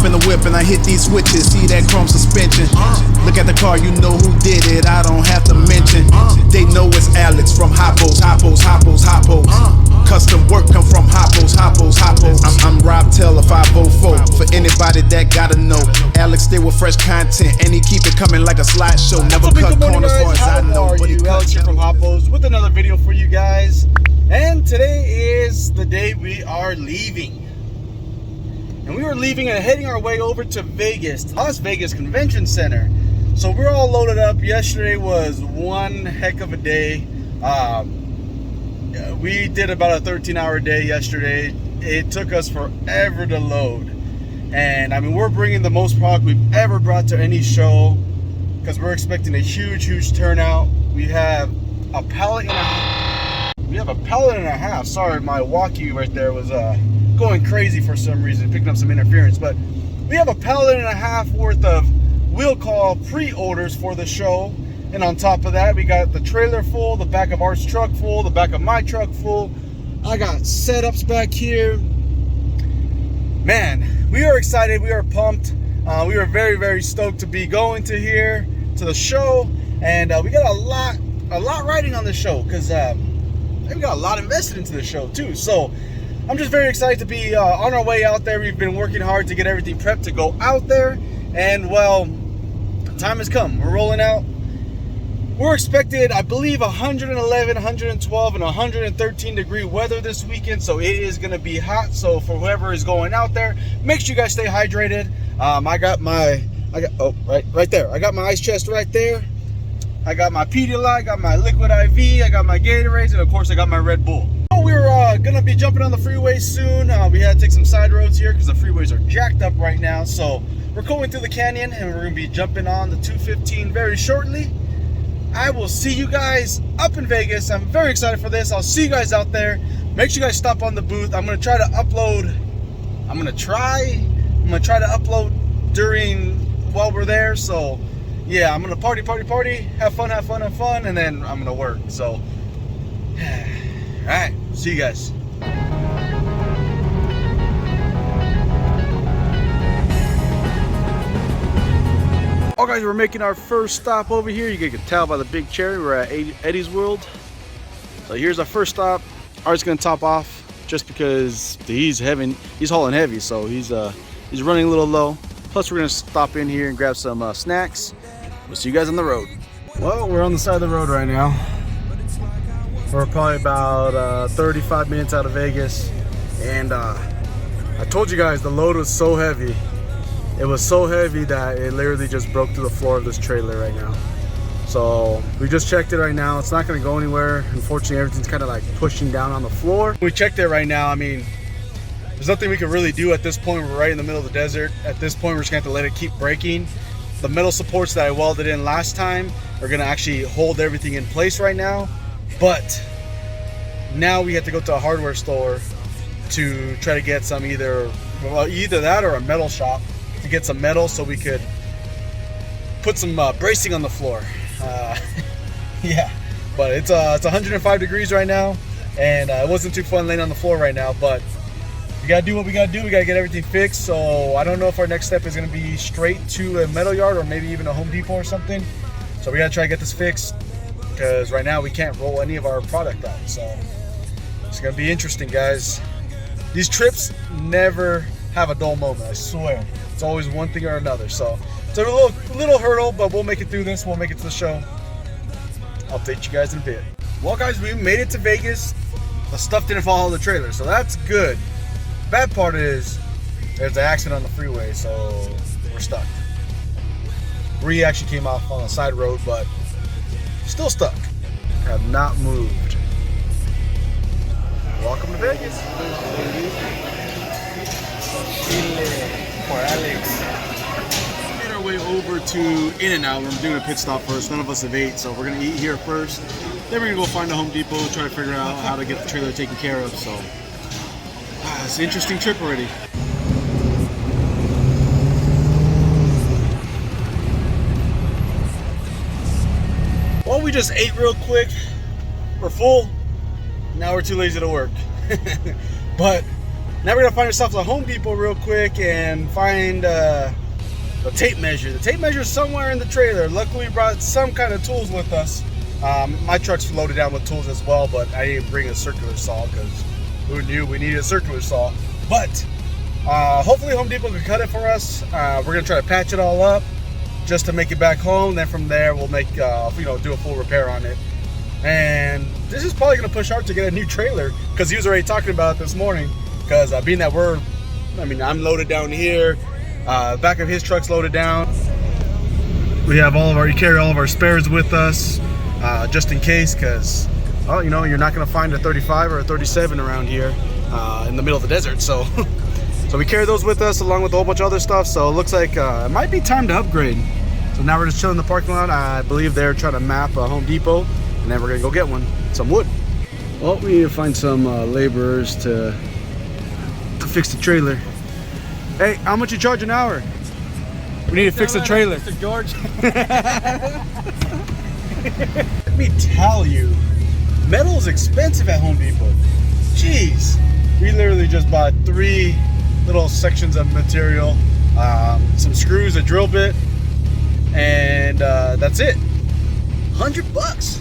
in the whip and I hit these switches. See that chrome suspension? Look at the car, you know who did it. I don't have to mention. They know it's Alex from Hoppos. Custom work come from Hoppos. I'm Rob Taylor 504. For anybody that gotta know, Alex stay with fresh content and he keep it coming like a slideshow. Never cut corners as far as I know. But he Alex here from Hoppos with another video for you guys. And today is the day we are leaving. And we were leaving and heading our way over to Vegas, Las Vegas Convention Center. So we're all loaded up. Yesterday was one heck of a day. We did about a 13-hour day yesterday. It took us forever to load. And I mean, we're bringing the most product we've ever brought to any show because we're expecting a huge turnout. We have a pallet and a half. Sorry, my walkie right there was going crazy for some reason, picking up some interference. But we have a pallet and a half worth of wheel call pre-orders for the show. And on top of that, we got the trailer full, the back of Art's truck full, the back of my truck full. I got setups back here. Man, we are excited. We are pumped. We are very stoked to be going to the show. And we got a lot riding on the show because we got a lot invested into the show too. So I'm just very excited to be on our way out there. We've been working hard to get everything prepped to go out there. And well, the time has come. We're rolling out. We're expected, I believe, 111, 112, and 113 degree weather this weekend. So it is going to be hot. So for whoever is going out there, make sure you guys stay hydrated. I got right there. I got my ice chest right there. I got my Pedialyte, I got my liquid IV, I got my Gatorades, and of course I got my Red Bull. We're going to be jumping on the freeway soon. We had to take some side roads here because the freeways are jacked up right now. So we're going through the canyon and we're going to be jumping on the 215 very shortly. I will see you guys up in Vegas. I'm very excited for this. I'll see you guys out there. Make sure you guys stop on the booth. I'm going to try to upload. I'm going to try to upload while we're there. So yeah, I'm going to party, have fun, and then I'm going to work. So all right, see you guys. All right, guys, we're making our first stop over here. You can tell by the big cherry we're at Eddie's World. So here's our first stop. Art's gonna top off just because he's hauling heavy, so he's running a little low. Plus, we're gonna stop in here and grab some snacks. We'll see you guys on the road. Well, we're on the side of the road right now. We're probably about 35 minutes out of Vegas, and I told you guys the load was so heavy. It was so heavy that it literally just broke through the floor of this trailer right now. So we just checked it right now. It's not gonna go anywhere. Unfortunately, everything's kind of like pushing down on the floor. We checked it right now. I mean, there's nothing we can really do at this point. We're right in the middle of the desert. At this point, we're just gonna have to let it keep breaking. The metal supports that I welded in last time are gonna actually hold everything in place right now. But now we have to go to a hardware store to try to get some either that or a metal shop to get some metal so we could put some bracing on the floor. Yeah, but it's 105 degrees right now, and it wasn't too fun laying on the floor right now, but we gotta do what we gotta do. We gotta get everything fixed. So I don't know if our next step is gonna be straight to a metal yard or maybe even a Home Depot or something. So we gotta try to get this fixed because right now we can't roll any of our product out. So it's gonna be interesting, guys. These trips never have a dull moment, I swear. It's always one thing or another. So it's a little hurdle, but we'll make it through this. We'll make it to the show. I'll update you guys in a bit. Well, guys, we made it to Vegas. The stuff didn't fall out of the trailer, so that's good. Bad part is there's an accident on the freeway, so we're stuck. Bree actually came off on the side road, but still stuck. Have not moved. Welcome to Vegas. For Alex. Made our way over to In-N-Out. We're doing a pit stop first. None of us have ate, so we're gonna eat here first. Then we're gonna go find a Home Depot, try to figure out how to get the trailer taken care of. So it's an interesting trip already. Well, we just ate real quick. We're full. Now we're too lazy to work. But Now we're gonna find ourselves a Home Depot real quick and find the tape measure. The tape measure is somewhere in the trailer. Luckily we brought some kind of tools with us. My truck's loaded down with tools as well, but I didn't bring a circular saw because who knew we needed a circular saw. But hopefully Home Depot can cut it for us. We're gonna try to patch it all up just to make it back home. Then from there we'll make do a full repair on it. And this is probably gonna push Art to get a new trailer because he was already talking about it this morning. Because being that I'm loaded down here, back of his truck's loaded down. We have you carry all of our spares with us, just in case, because, well, you're not gonna find a 35 or a 37 around here in the middle of the desert. So, so we carry those with us along with a whole bunch of other stuff. So it looks like it might be time to upgrade. So now we're just chilling in the parking lot. I believe they're trying to map a Home Depot, and then we're gonna go get some wood. Well, we need to find some laborers to fix the trailer. Hey, how much you charge an hour? We need to fix the trailer. Mr. George. Let me tell you, metal is expensive at Home Depot. Jeez. We literally just bought 3 little sections of material, some screws, a drill bit, and that's it. $100.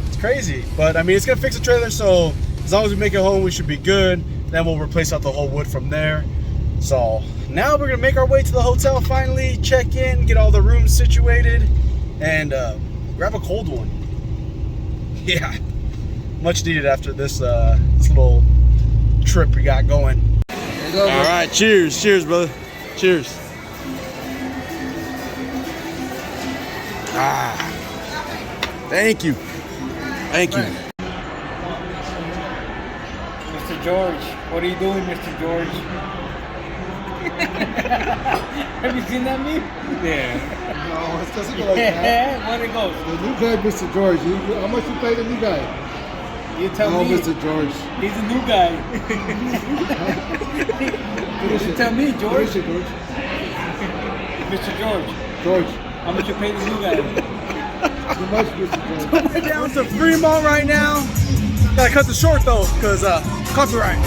It's crazy. But I mean, it's gonna fix the trailer, so as long as we make it home, we should be good. Then we'll replace out the whole wood from there. So now we're gonna make our way to the hotel finally, check in, get all the rooms situated, and grab a cold one. Yeah, much needed after this little trip we got going. All right, cheers, brother, cheers. Thank you. Mr. George, what are you doing, Mr. George? Have you seen that meme? Yeah. No, it doesn't go like that. Yeah, what it goes? The new guy, Mr. George. How much you pay the new guy? You tell No, me. Mr. George. He's a new guy. You tell me, George. Finish it, George. Mr. George, George. how much you pay the new guy? Too much, Mr. George. We're down to Fremont right now. Gotta cut this short though, cause copyright.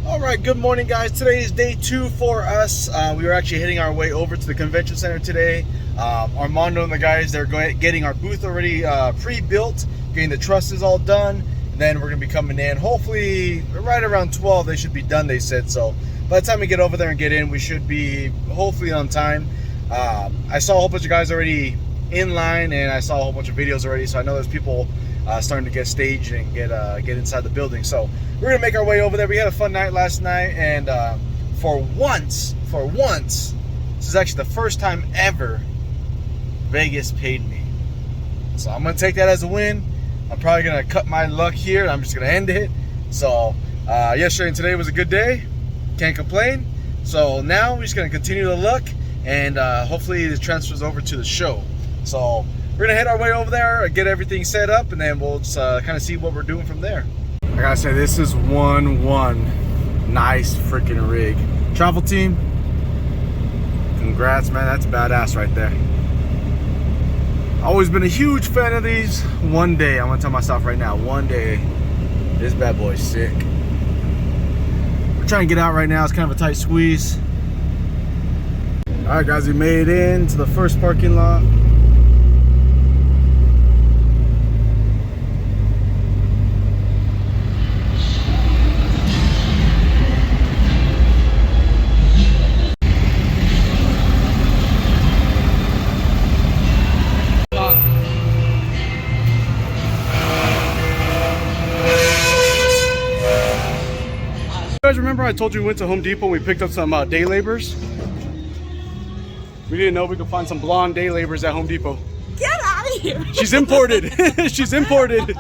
Alright, good morning guys. Today is day 2 for us. We were actually heading our way over to the convention center today. Armando and the guys, they're getting our booth already pre-built, getting the trusses all done. Then we're gonna be coming in, hopefully right around 12 they should be done, they said. So by the time we get over there and get in, we should be hopefully on time. I saw a whole bunch of guys already in line, and I saw a whole bunch of videos already, so I know there's people starting to get staged and get inside the building. So we're gonna make our way over there. We had a fun night last night, and for once, this is actually the first time ever Vegas paid me. So I'm gonna take that as a win. I'm probably gonna cut my luck here. I'm just gonna end it. So yesterday and today was a good day. Can't complain. So now we're just gonna continue to look, and hopefully it transfers over to the show. So we're gonna head our way over there, get everything set up, and then we'll just kind of see what we're doing from there. I gotta say, this is one nice freaking rig. Travel team, congrats, man. That's badass right there. Always been a huge fan of these. One day, I'm gonna tell myself right now, one day, this bad boy's sick. We're trying to get out right now. It's kind of a tight squeeze. All right, guys, we made it into the first parking lot. You guys remember I told you we went to Home Depot and we picked up some day laborers? We didn't know we could find some blonde day laborers at Home Depot. Get out of here! She's imported. She's imported.